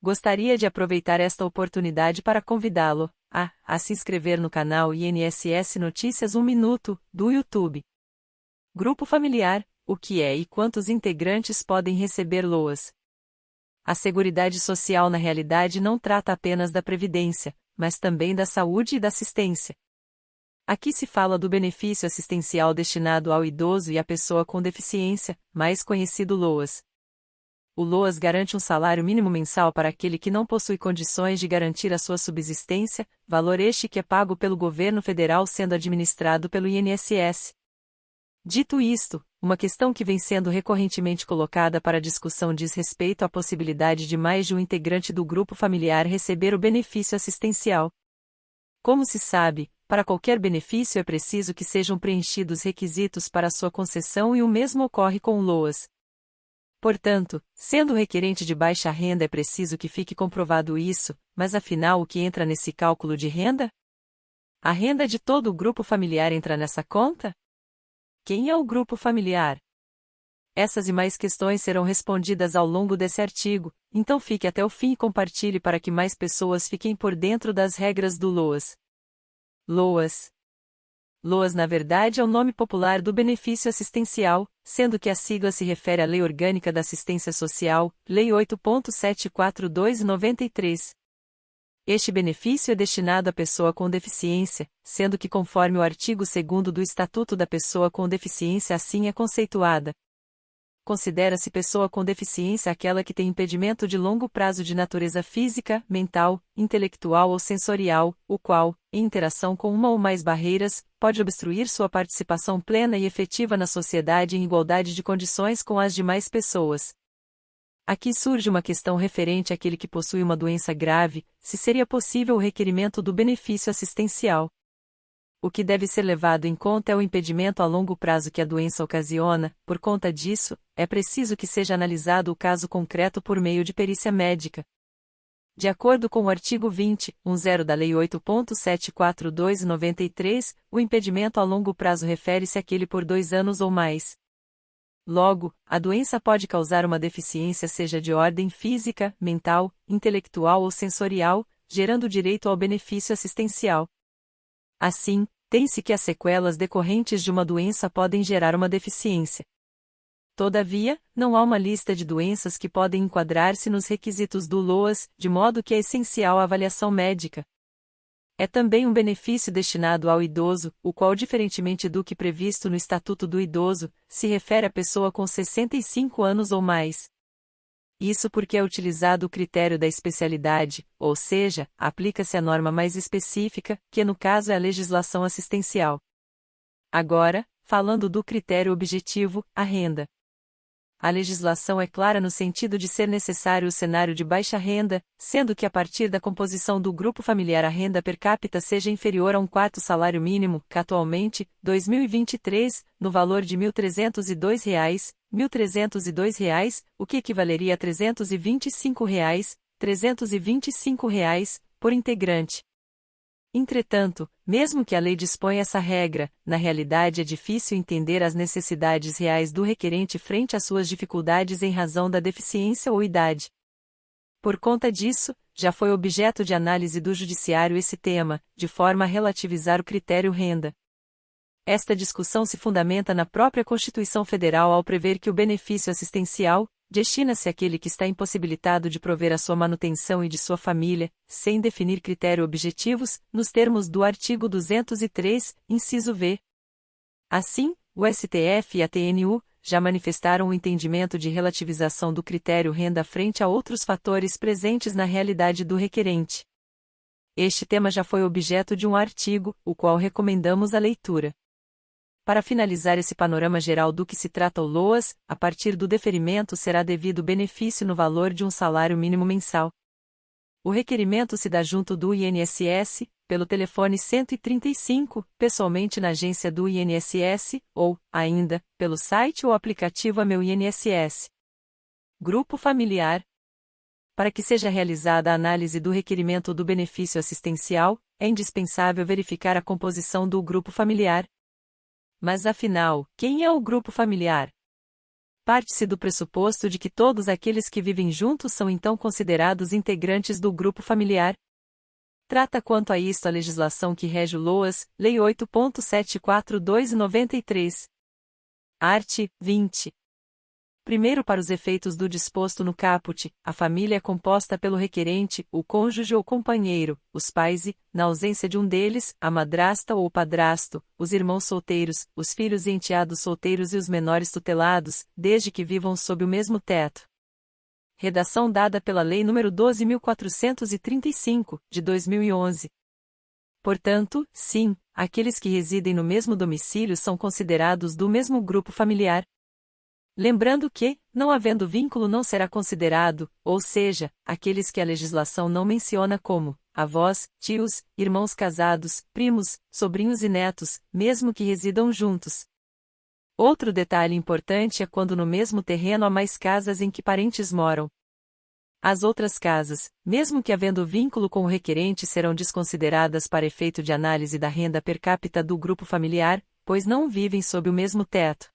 Gostaria de aproveitar esta oportunidade para convidá-lo a se inscrever no canal INSS Notícias 1 Minuto, do YouTube. Grupo familiar: o que é e quantos integrantes podem receber LOAS? A Seguridade Social na realidade não trata apenas da previdência, mas também da saúde e da assistência. Aqui se fala do benefício assistencial destinado ao idoso e à pessoa com deficiência, mais conhecido LOAS. O LOAS garante um salário mínimo mensal para aquele que não possui condições de garantir a sua subsistência, valor este que é pago pelo governo federal sendo administrado pelo INSS. Dito isto, uma questão que vem sendo recorrentemente colocada para discussão diz respeito à possibilidade de mais de um integrante do grupo familiar receber o benefício assistencial. Como se sabe, para qualquer benefício é preciso que sejam preenchidos requisitos para sua concessão e o mesmo ocorre com o LOAS. Portanto, sendo o requerente de baixa renda é preciso que fique comprovado isso, mas afinal o que entra nesse cálculo de renda? A renda de todo o grupo familiar entra nessa conta? Quem é o grupo familiar? Essas e mais questões serão respondidas ao longo desse artigo, então fique até o fim e compartilhe para que mais pessoas fiquem por dentro das regras do LOAS. LOAS. LOAS na verdade é o nome popular do benefício assistencial, sendo que a sigla se refere à Lei Orgânica da Assistência Social, Lei 8.742/93. Este benefício é destinado à pessoa com deficiência, sendo que conforme o artigo 2º do Estatuto da Pessoa com Deficiência assim é conceituada. Considera-se pessoa com deficiência aquela que tem impedimento de longo prazo de natureza física, mental, intelectual ou sensorial, o qual, em interação com uma ou mais barreiras, pode obstruir sua participação plena e efetiva na sociedade em igualdade de condições com as demais pessoas. Aqui surge uma questão referente àquele que possui uma doença grave, se seria possível o requerimento do benefício assistencial. O que deve ser levado em conta é o impedimento a longo prazo que a doença ocasiona, por conta disso, é preciso que seja analisado o caso concreto por meio de perícia médica. De acordo com o artigo 20.10 da Lei 8.742/93, o impedimento a longo prazo refere-se àquele por 2 anos ou mais. Logo, a doença pode causar uma deficiência seja de ordem física, mental, intelectual ou sensorial, gerando direito ao benefício assistencial. Assim, tem-se que as sequelas decorrentes de uma doença podem gerar uma deficiência. Todavia, não há uma lista de doenças que podem enquadrar-se nos requisitos do LOAS, de modo que é essencial a avaliação médica. É também um benefício destinado ao idoso, o qual, diferentemente do que previsto no Estatuto do Idoso, se refere à pessoa com 65 anos ou mais. Isso porque é utilizado o critério da especialidade, ou seja, aplica-se a norma mais específica, que no caso é a legislação assistencial. Agora, falando do critério objetivo, a renda. A legislação é clara no sentido de ser necessário o cenário de baixa renda, sendo que a partir da composição do grupo familiar a renda per capita seja inferior a um quarto salário mínimo, que atualmente, 2023, no valor de R$ 1.302, R$ 1.302, o que equivaleria a R$ 325, R$ 325, por integrante. Entretanto, mesmo que a lei disponha essa regra, na realidade é difícil entender as necessidades reais do requerente frente às suas dificuldades em razão da deficiência ou idade. Por conta disso, já foi objeto de análise do Judiciário esse tema, de forma a relativizar o critério renda. Esta discussão se fundamenta na própria Constituição Federal ao prever que o benefício assistencial destina-se àquele que está impossibilitado de prover a sua manutenção e de sua família, sem definir critérios objetivos, nos termos do artigo 203, inciso v. Assim, o STF e a TNU já manifestaram o entendimento de relativização do critério renda frente a outros fatores presentes na realidade do requerente. Este tema já foi objeto de um artigo, o qual recomendamos a leitura. Para finalizar esse panorama geral do que se trata o LOAS, a partir do deferimento será devido benefício no valor de um salário mínimo mensal. O requerimento se dá junto do INSS, pelo telefone 135, pessoalmente na agência do INSS, ou, ainda, pelo site ou aplicativo A Meu INSS. Grupo familiar. Para que seja realizada a análise do requerimento do benefício assistencial, é indispensável verificar a composição do grupo familiar. Mas afinal, quem é o grupo familiar? Parte-se do pressuposto de que todos aqueles que vivem juntos são então considerados integrantes do grupo familiar. Trata quanto a isto a legislação que rege o LOAS, Lei 8.742/93. Art. 20. Primeiro, para os efeitos do disposto no caput, a família é composta pelo requerente, o cônjuge ou companheiro, os pais e, na ausência de um deles, a madrasta ou o padrasto, os irmãos solteiros, os filhos e enteados solteiros e os menores tutelados, desde que vivam sob o mesmo teto. Redação dada pela Lei nº 12.435, de 2011. Portanto, sim, aqueles que residem no mesmo domicílio são considerados do mesmo grupo familiar. Lembrando que, não havendo vínculo não será considerado, ou seja, aqueles que a legislação não menciona como avós, tios, irmãos casados, primos, sobrinhos e netos, mesmo que residam juntos. Outro detalhe importante é quando no mesmo terreno há mais casas em que parentes moram. As outras casas, mesmo que havendo vínculo com o requerente, serão desconsideradas para efeito de análise da renda per capita do grupo familiar, pois não vivem sob o mesmo teto.